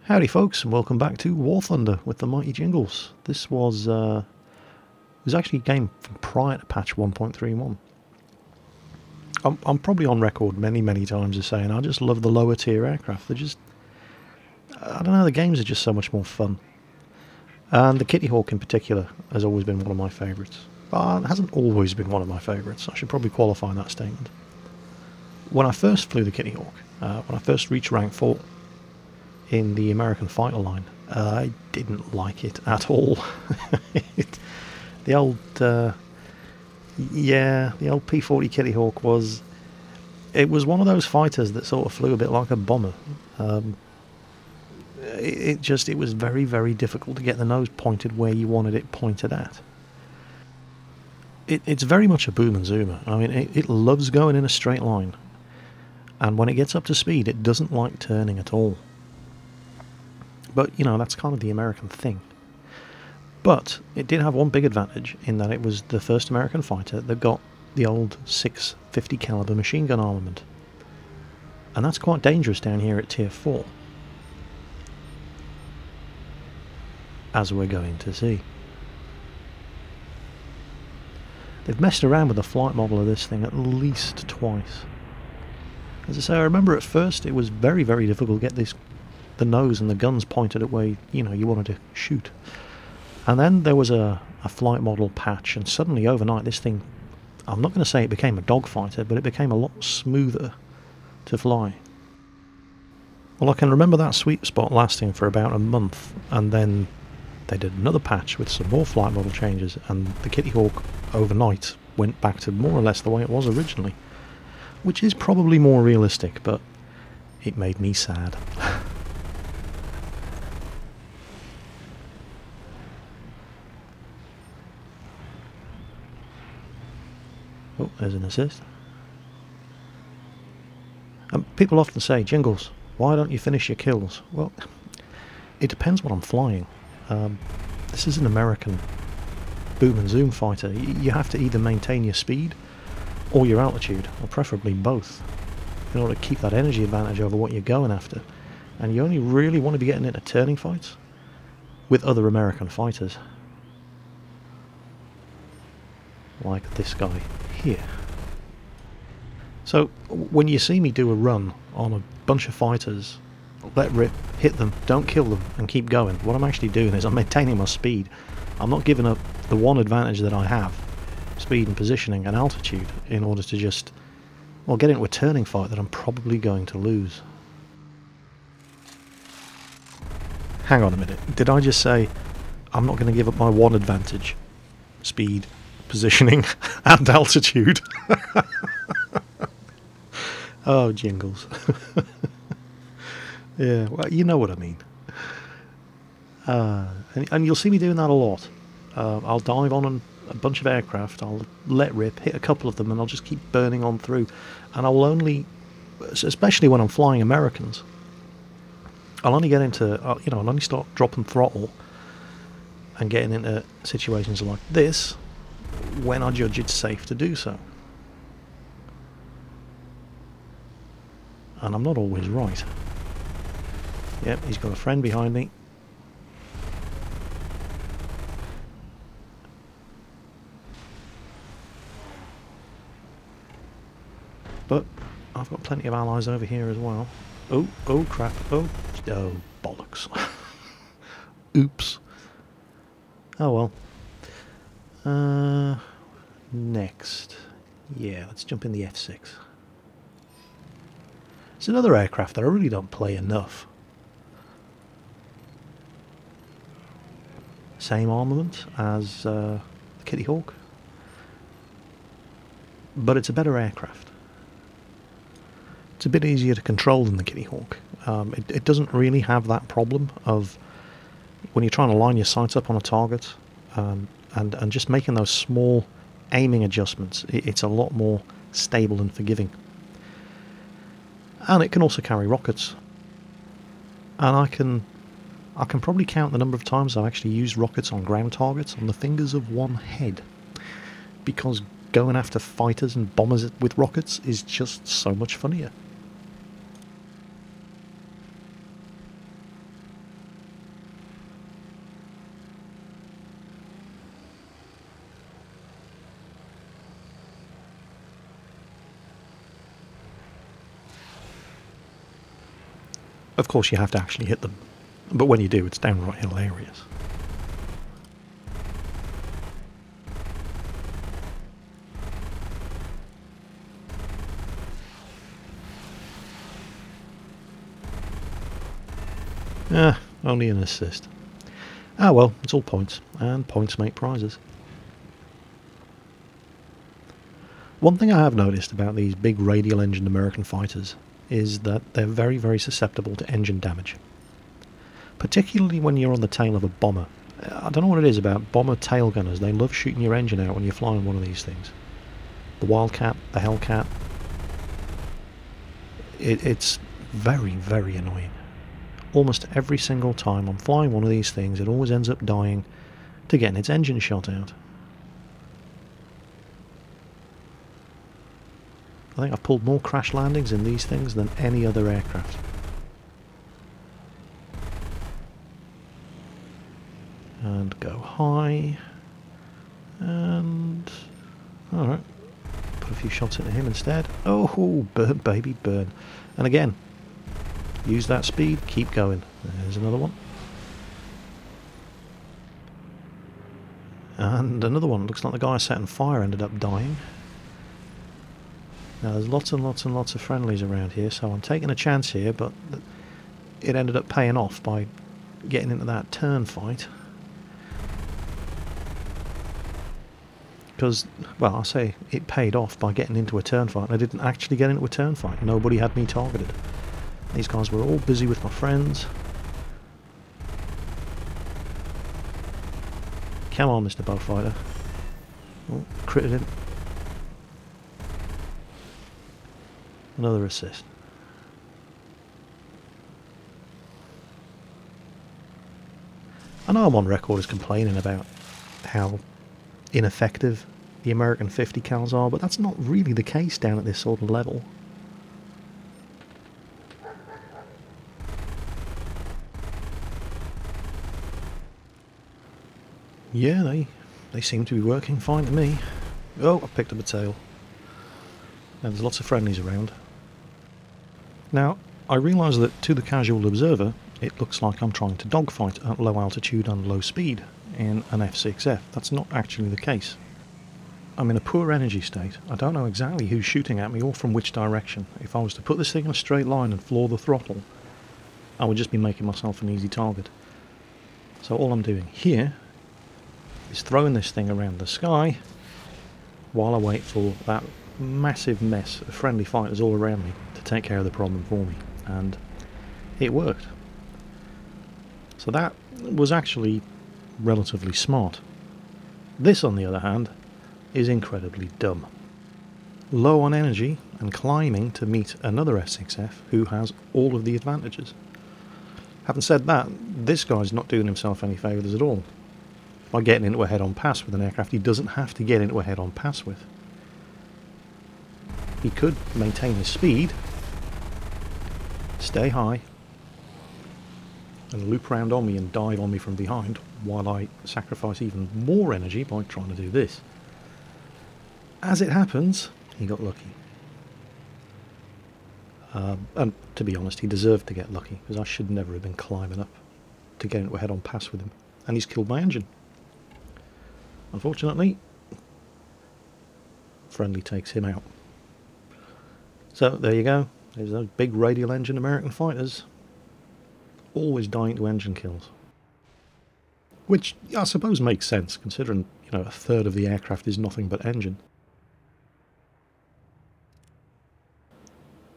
Howdy folks, and welcome back to War Thunder with the mighty Jingles. This was actually a game from prior to patch 1.31. I'm probably on record many times as saying I just love the lower tier aircraft. They're just, I don't know, the games are just so much more fun. And the Kittyhawk in particular has always been one of my favourites. It hasn't always been one of my favourites. I should probably qualify that statement. When I first flew the Kittyhawk, when I first reached rank 4 in the American fighter line, I didn't like it at all. The old P-40 Kittyhawk was one of those fighters that sort of flew a bit like a bomber. It was very difficult to get the nose pointed where you wanted it pointed at. It's very much a boom and zoomer. I mean, it loves going in a straight line, and when it gets up to speed, it doesn't like turning at all. But, you know, that's kind of the American thing. But it did have one big advantage in that it was the first American fighter that got the old 650 caliber machine gun armament. And that's quite dangerous down here at tier 4, as we're going to see. They've messed around with the flight model of this thing at least twice. As I say, I remember at first it was very difficult to get the nose and the guns pointed at where you wanted to shoot. And then there was a flight model patch, and suddenly overnight this thing, I'm not going to say it became a dogfighter, but it became a lot smoother to fly. Well, I can remember that sweet spot lasting for about a month, and then they did another patch with some more flight model changes, and the Kittyhawk overnight went back to more or less the way it was originally, which is probably more realistic, but it made me sad. Oh, there's an assist. People often say, Jingles, why don't you finish your kills? Well, it depends what I'm flying. This is an American boom and zoom fighter. You have to either maintain your speed or your altitude, or preferably both, in order to keep that energy advantage over what you're going after. And you only really want to be getting into turning fights with other American fighters, like this guy here. So when you see me do a run on a bunch of fighters, let rip, hit them, don't kill them, and keep going, what I'm actually doing is I'm maintaining my speed. I'm not giving up the one advantage that I have, speed and positioning and altitude, in order to just, well, get into a turning fight that I'm probably going to lose. Hang on a minute, did I just say I'm not going to give up my one advantage, speed, positioning and altitude? Oh, Jingles. Yeah, well, you know what I mean. And you'll see me doing that a lot. I'll dive on a bunch of aircraft, I'll let rip, hit a couple of them, and I'll just keep burning on through. And I will only, especially when I'm flying Americans, I'll only get into, I'll only start dropping throttle and getting into situations like this when I judge it's safe to do so. And I'm not always right. Yep, he's got a friend behind me. But I've got plenty of allies over here as well. Oh crap, oh bollocks. Oops. Oh well. Next. Yeah, let's jump in the F6. It's another aircraft that I really don't play enough. Same armament as the Kittyhawk, but it's a better aircraft. It's a bit easier to control than the Kittyhawk. It doesn't really have that problem of when you're trying to line your sights up on a target, and just making those small aiming adjustments. It's a lot more stable and forgiving. And it can also carry rockets. And I can probably count the number of times I've actually used rockets on ground targets on the fingers of one head, because going after fighters and bombers with rockets is just so much funnier. Of course you have to actually hit them, but when you do it's downright hilarious. Only an assist. Ah well, it's all points, and points make prizes. One thing I have noticed about these big radial engined American fighters is that they're very, very susceptible to engine damage. Particularly when you're on the tail of a bomber. I don't know what it is about bomber tail gunners, they love shooting your engine out when you're flying one of these things. The Wildcat, the Hellcat. It's very, very annoying. Almost every single time I'm flying one of these things, it always ends up dying to getting its engine shot out. I think I've pulled more crash landings in these things than any other aircraft. And go high. And... alright. Put a few shots into him instead. Oh, burn, baby, burn. And again, use that speed, keep going. There's another one. And another one. Looks like the guy set on fire ended up dying. Now there's lots and lots and lots of friendlies around here, so I'm taking a chance here, but it ended up paying off by getting into that turn fight. Because, well, I say it paid off by getting into a turn fight, and I didn't actually get into a turn fight. Nobody had me targeted. These guys were all busy with my friends. Come on, Mr. Bowfighter. Oh, critted him. Another assist. I know I'm on record as complaining about how ineffective the American 50 cals are, but that's not really the case down at this sort of level. Yeah, they seem to be working fine to me. Oh, I picked up a tail. And there's lots of friendlies around. Now, I realise that to the casual observer, it looks like I'm trying to dogfight at low altitude and low speed in an F6F. That's not actually the case. I'm in a poor energy state. I don't know exactly who's shooting at me or from which direction. If I was to put this thing in a straight line and floor the throttle, I would just be making myself an easy target. So all I'm doing here is throwing this thing around the sky while I wait for that massive mess of friendly fighters all around me to take care of the problem for me, and it worked. So that was actually relatively smart. This, on the other hand, is incredibly dumb. Low on energy and climbing to meet another S6F who has all of the advantages. Having said that, this guy's not doing himself any favours at all. By getting into a head-on pass with an aircraft he doesn't have to get into a head-on pass with. He could maintain his speed, stay high, and loop round on me and dive on me from behind while I sacrifice even more energy by trying to do this. As it happens, he got lucky. And to be honest, he deserved to get lucky, because I should never have been climbing up to get into a head-on pass with him. And he's killed my engine. Unfortunately, friendly takes him out. So there you go. There's those big radial engine American fighters always dying to engine kills. Which I suppose makes sense, considering, you know, a third of the aircraft is nothing but engine.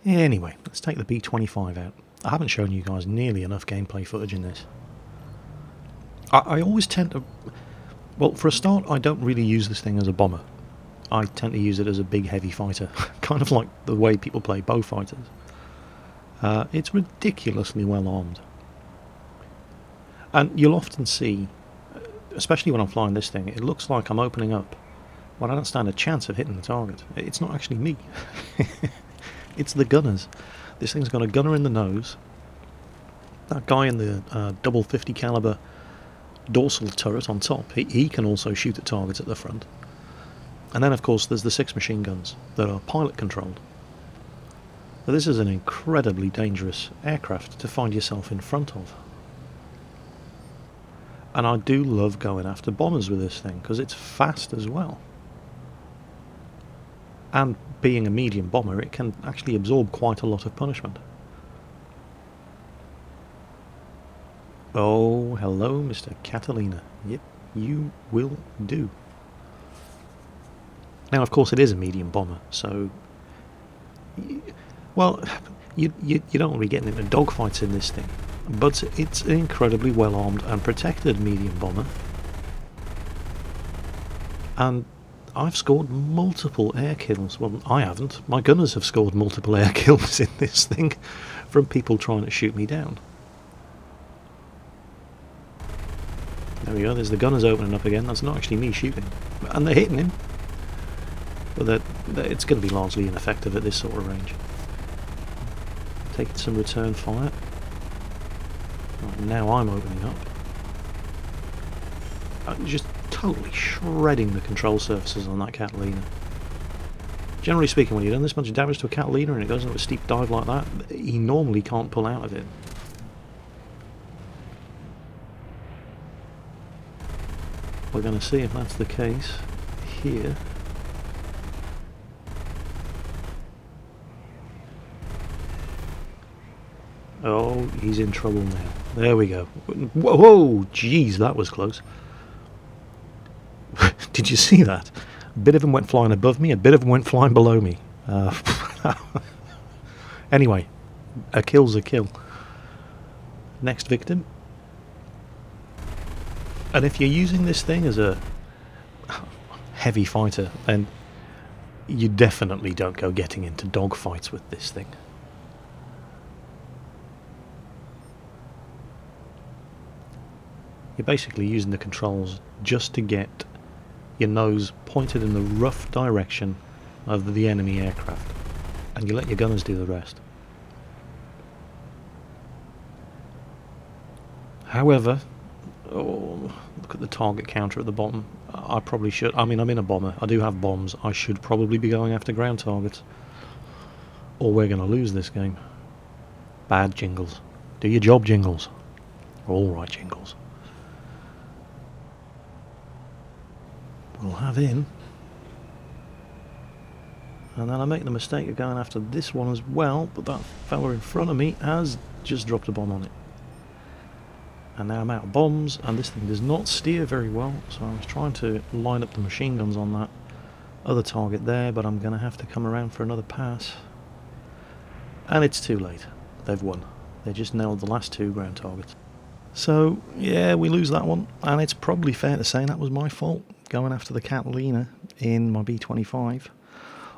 Anyway, let's take the B-25 out. I haven't shown you guys nearly enough gameplay footage in this. I always tend to... Well, for a start, I don't really use this thing as a bomber. I tend to use it as a big heavy fighter, kind of like the way people play bow fighters. It's ridiculously well armed. And you'll often see, especially when I'm flying this thing, it looks like I'm opening up when I don't stand a chance of hitting the target. It's not actually me. It's the gunners. This thing's got a gunner in the nose. That guy in the double 50 caliber dorsal turret on top, he can also shoot at targets at the front. And then of course there's the 6 machine guns that are pilot controlled. But this is an incredibly dangerous aircraft to find yourself in front of. And I do love going after bombers with this thing, because it's fast as well. And being a medium bomber, it can actually absorb quite a lot of punishment. Oh, hello, Mr. Catalina. Yep, you will do. Now, of course, it is a medium bomber, so... Well, you don't want to be getting into dogfights in this thing. But it's an incredibly well-armed and protected medium bomber. And I've scored multiple air kills. Well, I haven't. My gunners have scored multiple air kills in this thing from people trying to shoot me down. There we go, there's the gunners opening up again. That's not actually me shooting. And they're hitting him. But it's going to be largely ineffective at this sort of range. Taking some return fire. Right, now I'm opening up. I'm just totally shredding the control surfaces on that Catalina. Generally speaking, when you've done this much damage to a Catalina and it goes into a steep dive like that, he normally can't pull out of it. We're going to see if that's the case here. Oh, he's in trouble now. There we go. Whoa, jeez, that was close. Did you see that? A bit of them went flying above me, a bit of them went flying below me. Anyway, a kill's a kill. Next victim. And if you're using this thing as a heavy fighter, then you definitely don't go getting into dogfights with this thing. You're basically using the controls just to get your nose pointed in the rough direction of the enemy aircraft, and you let your gunners do the rest. However, oh, look at the target counter at the bottom. I probably should, I mean, I'm in a bomber, I do have bombs, I should probably be going after ground targets, or we're going to lose this game. Bad, Jingles. Do your job, Jingles. Alright, Jingles. We'll have in, and then I make the mistake of going after this one as well, but that fella in front of me has just dropped a bomb on it. And now I'm out of bombs, and this thing does not steer very well, so I was trying to line up the machine guns on that other target there, but I'm going to have to come around for another pass. And it's too late. They've won. They just nailed the last two ground targets. So, yeah, we lose that one, and it's probably fair to say that was my fault, going after the Catalina in my B-25.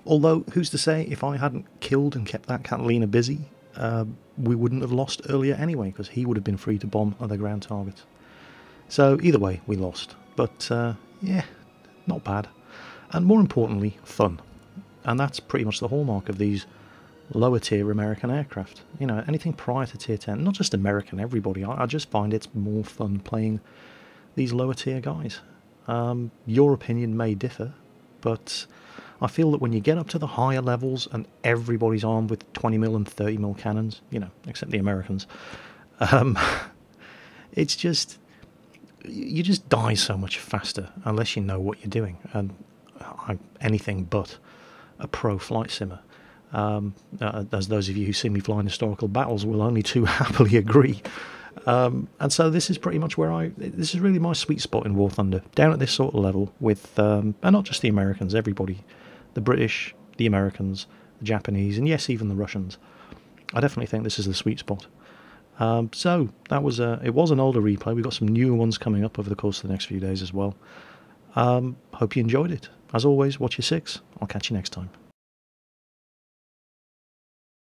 Although, who's to say, if I hadn't killed and kept that Catalina busy, we wouldn't have lost earlier anyway, because he would have been free to bomb other ground targets. So, either way, we lost. But, yeah, not bad. And more importantly, fun. And that's pretty much the hallmark of these lower tier American aircraft. You know, anything prior to tier 10, not just American, everybody. I just find it's more fun playing these lower tier guys. Your opinion may differ, but I feel that when you get up to the higher levels and everybody's armed with 20mm and 30mm cannons, you know, except the Americans, it's just, you just die so much faster unless you know what you're doing. And I'm anything but a pro flight simmer. As those of you who see me flying historical battles will only too happily agree. And so this is pretty much where this is really my sweet spot in War Thunder, down at this sort of level with, and not just the Americans, everybody, the British, the Americans, the Japanese, and yes, even the Russians. I definitely think this is the sweet spot. So that was it was an older replay. We've got some newer ones coming up over the course of the next few days as well. Hope you enjoyed it. As always, watch your six. I'll catch you next time.